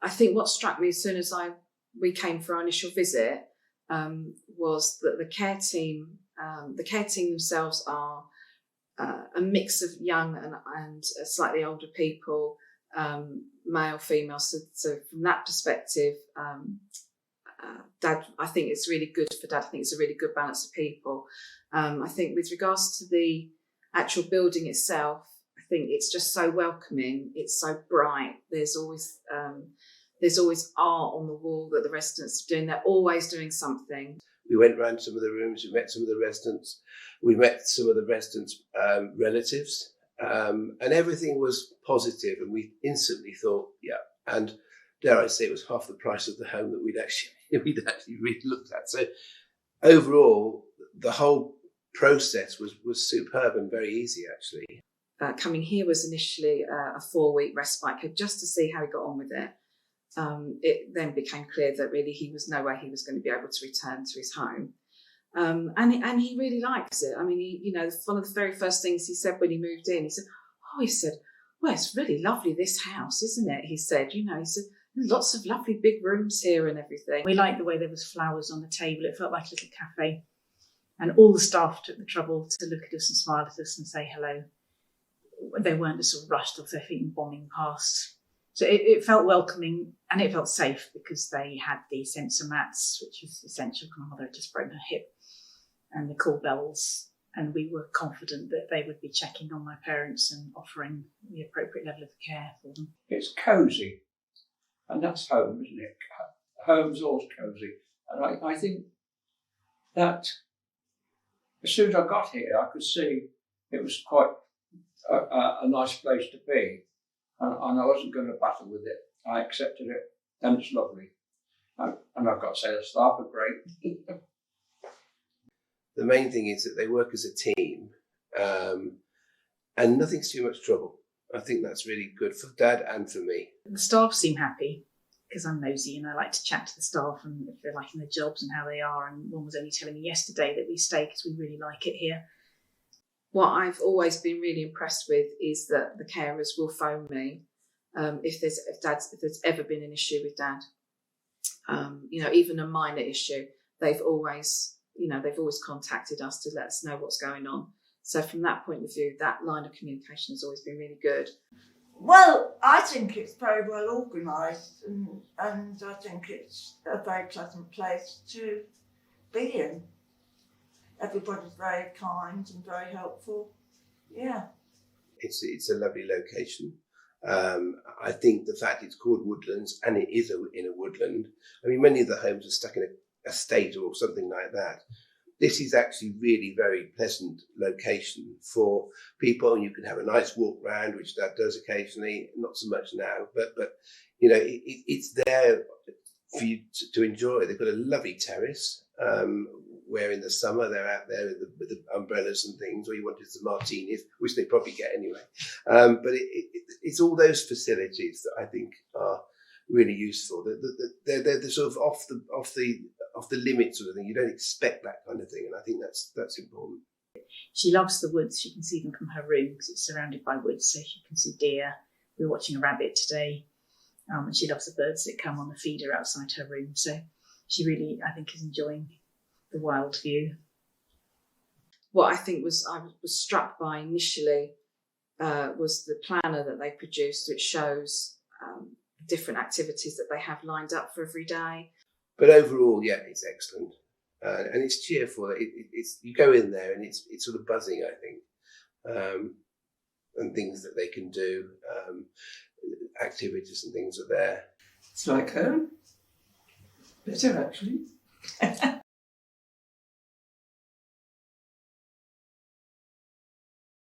I think what struck me as soon as we came for our initial visit was that the care team themselves are a mix of young and slightly older people, male, female. So from that perspective, Dad, I think it's really good for Dad. I think it's a really good balance of people. I think with regards to the actual building itself, I think it's just so welcoming. It's so bright. There's always art on the wall that the residents are doing. They're always doing something. We went round some of the rooms. We met some of the residents. We met some of the residents' relatives, and everything was positive. And we instantly thought, yeah. And dare I say, it was half the price of the home that we'd actually really looked at. So overall, the whole process was superb and very easy, actually. Coming here was initially a 4-week respite just to see how he got on with it. It then became clear that really no way he was going to be able to return to his home. And he really likes it. I mean, one of the very first things he said when he moved in, he said, well, it's really lovely, this house, isn't it? He said, there's lots of lovely big rooms here and everything. We liked the way there was flowers on the table. It felt like a little cafe. And all the staff took the trouble to look at us and smile at us and say hello. They weren't just sort of rushed off their feet and bombing past. So it felt welcoming and it felt safe because they had the sensor mats, which was essential. My mother had just broken her hip, and the call bells. And we were confident that they would be checking on my parents and offering the appropriate level of care for them. It's cosy, and that's home, isn't it? Home's always cosy. And I think that as soon as I got here, I could see it was quite a nice place to be. And I wasn't going to battle with it. I accepted it, and it's lovely. And I've got to say, the staff are great. The main thing is that they work as a team, and nothing's too much trouble. I think that's really good for Dad and for me. The staff seem happy because I'm nosy and I like to chat to the staff and if they're liking their jobs and how they are. And one was only telling me yesterday that we stay because we really like it here. What I've always been really impressed with is that the carers will phone me if there's ever been an issue with Dad. Even a minor issue, they've always contacted us to let us know what's going on. So from that point of view, that line of communication has always been really good. Well, I think it's very well organised and I think it's a very pleasant place to be in. Everybody's very kind and very helpful. Yeah. It's a lovely location. I think the fact it's called Woodlands and it is in a woodland. I mean, many of the homes are stuck in a estate or something like that. This is actually really very pleasant location for people, and you can have a nice walk round, which Dad does occasionally, not so much now, but it's there for you to enjoy. They've got a lovely terrace where in the summer they're out there with the umbrellas and things, or you wanted some martinis, which they probably get anyway. But it's all those facilities that I think are really useful. They're sort of off the limits sort of thing. You don't expect that kind of thing, and I think that's important. She loves the woods. She can see them from her room because it's surrounded by woods, so she can see deer. We were watching a rabbit today, and she loves the birds that come on the feeder outside her room. So she really, I think, is enjoying the wild view. What I think I was struck by initially was the planner that they produced, which shows different activities that they have lined up for every day. But overall, yeah, it's excellent, and it's cheerful. It's you go in there and it's sort of buzzing, I think, and things that they can do, activities and things are there. It's like home. Better, actually.